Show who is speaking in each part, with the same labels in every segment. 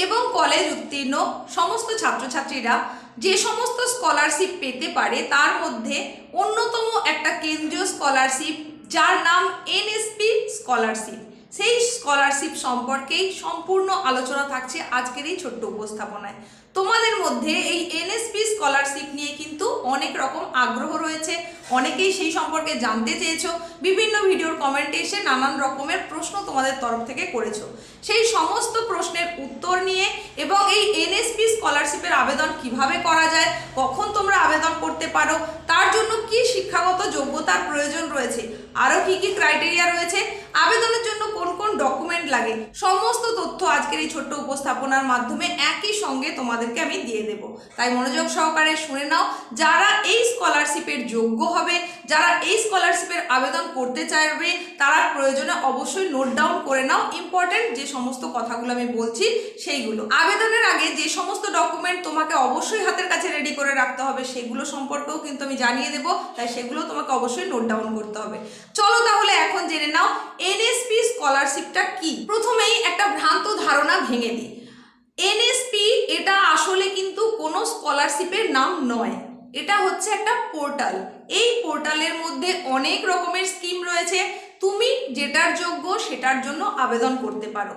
Speaker 1: এবং কলেজ উত্তীর্ণ সমস্ত ছাত্রছাত্রীরা যে সমস্ত স্কলারশিপ পেতে পারে তার মধ্যে অন্যতম একটা কেন্দ্রীয় স্কলারশিপ যার নাম এনএসপি স্কলারশিপ। সেই স্কলারশিপ সম্পর্কেই সম্পূর্ণ আলোচনা থাকছে আজকের এই ছোট্ট উপস্থাপনায়। তোমাদের মধ্যে এই এনএসপি স্কলারশিপ নিয়ে কিন্তু অনেক রকম আগ্রহ রয়েছে, অনেকেই সেই সম্পর্কে জানতে চেয়েছো, বিভিন্ন ভিডিওর কমেন্টে এসে নানান রকমের প্রশ্ন তোমাদের তরফ থেকে করেছো। সেই সমস্ত প্রশ্নের উত্তর নিয়ে এবং এই এনএসপি স্কলারশিপের আবেদন কিভাবে করা যায়, কখন তোমরা আবেদন করতে পারো, তার জন্য কি শিক্ষাগত যোগ্যতার প্রয়োজন রয়েছে, আরও কি কি ক্রাইটেরিয়া রয়েছে, আবেদনের জন্য কোন কোন ডকুমেন্ট লাগে, সমস্ত তথ্য আজকের এই ছোট্ট উপস্থাপনার মাধ্যমে একই সঙ্গে তোমাদেরকে আমি দিয়ে দেব। তাই মনোযোগ সহকারে শুনে নাও। যারা এই স্কলারশিপের যোগ্য হবে, যারা এই স্কলারশিপের আবেদন করতে চাইবে, তারা প্রয়োজনে অবশ্যই নোট ডাউন করে নাও ইম্পর্টেন্ট যে সমস্ত কথাগুলো আমি বলছি সেইগুলো। আবেদনের আগে যে সমস্ত ডকুমেন্ট তোমাকে অবশ্যই হাতের কাছে রেডি করে রাখতে হবে সেগুলো সম্পর্কেও কিন্তু আমি জানিয়ে দেবো, তাই সেগুলো তোমাকে অবশ্যই নোট ডাউন করতে হবে। চলো তাহলে এখন জেনে নাও এনএসপি স্কলারশিপটা কি। প্রথমেই একটা ভ্রান্ত ধারণা ভেঙে দিই। এনএসপি এটা আসলে কিন্তু কোনো স্কলারশিপের নাম নয়, এটা হচ্ছে একটা পোর্টাল। এই পোর্টালের মধ্যে অনেক রকমের স্কিম রয়েছে, তুমি যেটার যোগ্য সেটার জন্য আবেদন করতে পারো।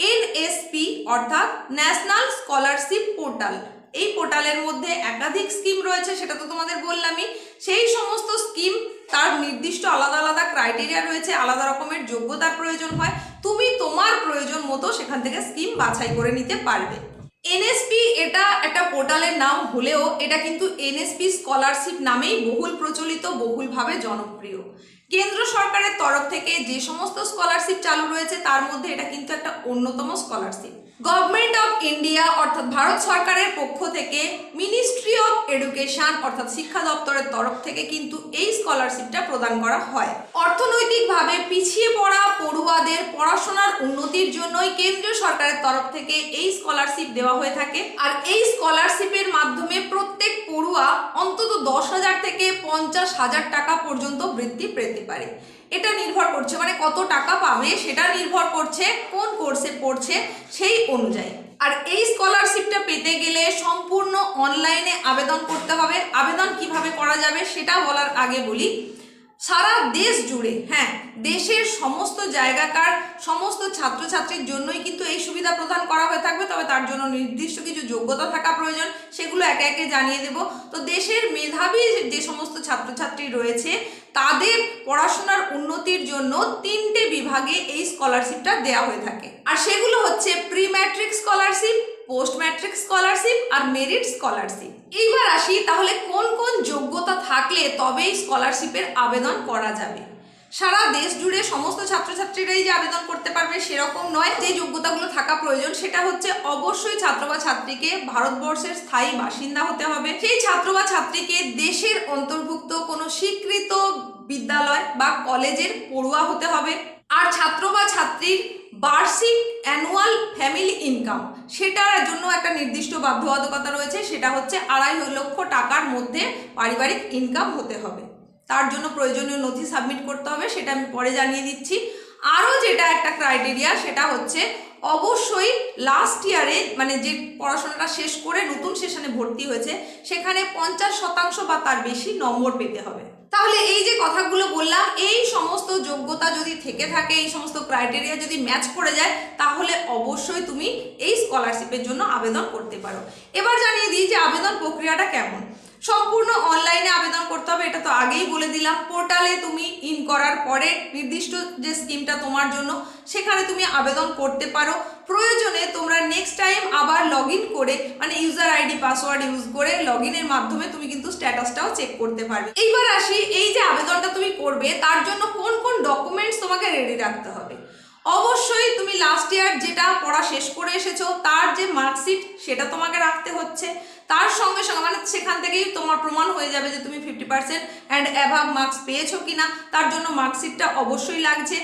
Speaker 1: এনএসপি অর্থাৎ ন্যাশনাল স্কলারশিপ পোর্টাল, এই পোর্টালের মধ্যে একাধিক স্কিম রয়েছে, সেটা তো তোমাদের বললামই। সেই সমস্ত স্কিম তার নির্দিষ্ট আলাদা আলাদা ক্রাইটেরিয়া রয়েছে, আলাদা রকমের যোগ্যতার প্রয়োজন হয়, তুমি তোমার প্রয়োজন মতো সেখান থেকে স্কিম বাছাই করে নিতে পারবে। এনএসপি এটা একটা পোর্টালের নাম হলেও এটা কিন্তু এনএসপি স্কলারশিপ নামেই বহুল প্রচলিত, বহুলভাবে জনপ্রিয়। কেন্দ্র সরকারের তরফ থেকে যে সমস্ত স্কলারশিপ চালু রয়েছে তার মধ্যে এটা কিন্তু একটা অন্যতম স্কলারশিপ। গভর্নমেন্ট অফ ইন্ডিয়া অর্থাৎ ভারত সরকারের পক্ষ থেকে মিনিস্ট্রি অফ এডুকেশন অর্থাৎ শিক্ষা দপ্তরের তরফ থেকে কিন্তু এই স্কলারশিপটা প্রদান করা হয়। অর্থনৈতিকভাবে পিছিয়ে পড়া পড়ুয়াদের পড়াশোনার উন্নতির জন্যই কেন্দ্রীয় সরকারের তরফ থেকে এই স্কলারশিপ দেওয়া হয়ে থাকে। আর এই স্কলারশিপের মাধ্যমে প্রত্যেক পড়ুয়া অন্তত 10,000 থেকে 50,000 টাকা পর্যন্ত বৃত্তি পেতে পারে। এটা নির্ভর করছে, মানে কত টাকা পাবে সেটা নির্ভর করছে কোন কোর্সে পড়ছে সেই অনুযায়ী। আর এই স্কলারশিপটা পেতে গেলে সম্পূর্ণ অনলাইনে আবেদন করতে হবে। আবেদন কিভাবে করা যাবে সেটা বলার আগে বলি, সারা দেশ জুড়ে, হ্যাঁ, দেশের সমস্ত জায়গাকার সমস্ত ছাত্রছাত্রীর জন্যই কিন্তু এই সুবিধা প্রদান করা হয়ে থাকবে, তবে তার জন্য নির্দিষ্ট কিছু যোগ্যতা থাকা প্রয়োজন, সেগুলো একে একে জানিয়ে দেব। তো দেশের মেধাবী যে সমস্ত ছাত্রছাত্রী রয়েছে তাদের পড়াশোনার উন্নতির জন্য 3টে বিভাগে এই স্কলারশিপটা দেওয়া হয়ে থাকে, আর সেগুলো হচ্ছে pre matric scholarship, post matric scholarship আর মেরিট স্কলারশিপ। এইবার আসি তাহলে কোন কোন যোগ্যতা থাকলে তবেই স্কলারশিপের আবেদন করা যাবে। সারা দেশ জুড়ে সমস্ত ছাত্রছাত্রীরাই যে আবেদন করতে পারবে সেরকম নয়। যে যোগ্যতাগুলো থাকা প্রয়োজন সেটা হচ্ছে অবশ্যই ছাত্র বা ছাত্রীকে ভারতবর্ষের স্থায়ী বাসিন্দা হতে হবে, সেই ছাত্র বা ছাত্রীকে দেশের অন্তর্ভুক্ত কোনো স্বীকৃত বিদ্যালয় বা কলেজের পড়ুয়া হতে হবে, আর ছাত্র বা ছাত্রীর বার্ষিক অ্যানুয়াল ফ্যামিলি ইনকাম সেটার জন্য একটা নির্দিষ্ট বাধ্যবাধকতা রয়েছে, সেটা হচ্ছে 2.5 লক্ষ টাকার মধ্যে পারিবারিক ইনকাম হতে হবে। তার জন্য প্রয়োজনীয় নথি সাবমিট করতে হবে, সেটা আমি পরে জানিয়ে দিচ্ছি। আরও যেটা একটা ক্রাইটেরিয়া সেটা হচ্ছে অবশ্যই লাস্ট ইয়ারে, মানে যে পড়াশোনাটা শেষ করে নতুন সেশনে ভর্তি হয়েছে সেখানে 50% বা তার বেশি নম্বর পেতে হবে। তাহলে এই যে কথাগুলো বললাম, এই সমস্ত যোগ্যতা যদি থেকে থাকে, এই সমস্ত ক্রাইটেরিয়া যদি ম্যাচ করে যায়, তাহলে অবশ্যই তুমি এই স্কলারশিপের জন্য আবেদন করতে পারো। এবার জানিয়ে দিই যে আবেদন প্রক্রিয়াটা কেমন। সম্পূর্ণ অনলাইনে আবেদন করতে হবে, এটা তো আগেই বলে দিলাম। পোর্টালে তুমি ইন করার পরে নির্দিষ্ট যে স্কিমটা তোমার জন্য সেখানে তুমি আবেদন করতে পারো। প্রয়োজনে তোমরা নেক্সট টাইম আবার লগ ইন করে, মানে ইউজার আইডি পাসওয়ার্ড ইউজ করে লগ ইনের মাধ্যমে তুমি কিন্তু স্ট্যাটাসটাও চেক করতে পারবে। এইবার আসি, এই যে আবেদনটা তুমি করবে তার জন্য কোন কোন ডকুমেন্টস তোমাকে রেডি রাখতে হবে। অবশ্যই তুমি লাস্ট ইয়ার যেটা পড়া শেষ করে এসেছো তার যে মার্কশিট সেটা তোমাকে রাখতে হচ্ছে। তার সঙ্গে সঙ্গে, মানে সেখান থেকেই তোমার প্রমাণ হয়ে যাবে যে তুমি 50% অ্যান্ড অ্যাভাব মার্কস পেয়েছো কিনা, তার জন্য মার্কশিটটা অবশ্যই লাগছে।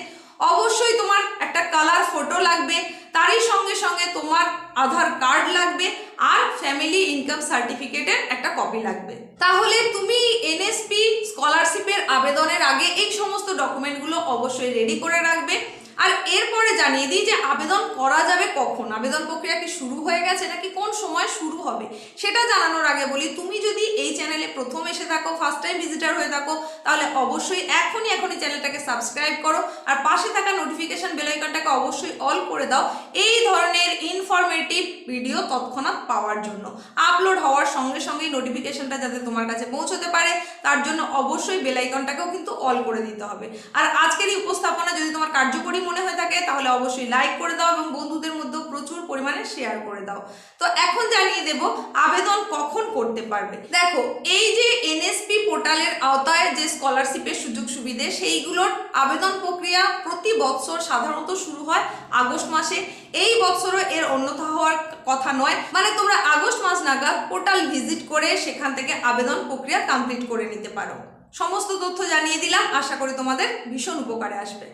Speaker 1: অবশ্যই তোমার একটা কালার ফটো লাগবে, তারই সঙ্গে সঙ্গে তোমার আধার কার্ড লাগবে আর ফ্যামিলি ইনকাম সার্টিফিকেটের একটা কপি লাগবে। তাহলে তুমি এনএসপি স্কলারশিপের আবেদনের আগে এই সমস্ত ডকুমেন্টগুলো অবশ্যই রেডি করে রাখবে। আর এরপরে জানিয়ে দিই যে আবেদন করা যাবে কখন, আবেদন প্রক্রিয়া কি শুরু হয়ে গেছে নাকি কোন সময় শুরু হবে সেটা জানানোর আগে বলি, তুমি যদি এই চ্যানেলে প্রথম এসে থাকো, ফার্স্ট টাইম ভিজিটার হয়ে থাকো, তাহলে অবশ্যই এখনই চ্যানেলটাকে সাবস্ক্রাইব করো আর পাশে থাকা নোটিফিকেশন বেল আইকনটাকে অবশ্যই অল করে দাও এই ধরনের ইনফরমেটিভ ভিডিও তৎক্ষণাৎ পাওয়ার জন্য। আপলোড হওয়ার সঙ্গে সঙ্গেই নোটিফিকেশনটা যাতে তোমার কাছে পৌঁছতে পারে তার জন্য অবশ্যই বেল আইকনটাকেও কিন্তু অল করে দিতে হবে। আর আজকের এই উপস্থাপনা যদি তোমার কার্যকরী মনে হয়ে থাকে তাহলে অবশ্যই লাইক করে দাও এবং বন্ধুদের মধ্যেও প্রচুর পরিমাণে শেয়ার করে দাও। তো এখন জানিয়ে দেব আবেদন কখন করতে পারবে। দেখো, এই যে এনএসপি পোর্টালের আওতায় যে স্কলারশিপের সুযোগ সুবিধে সেইগুলোর আবেদন প্রক্রিয়া প্রতি বছর সাধারণত শুরু হয় আগস্ট মাসে। এই বছরও এর অন্যথা হওয়ার কথা নয়, মানে তোমরা আগস্ট মাস নাগাদ পোর্টাল ভিজিট করে সেখান থেকে আবেদন প্রক্রিয়া কমপ্লিট করে নিতে পারো। সমস্ত তথ্য জানিয়ে দিলাম, আশা করি তোমাদের ভীষণ উপকারে আসবে।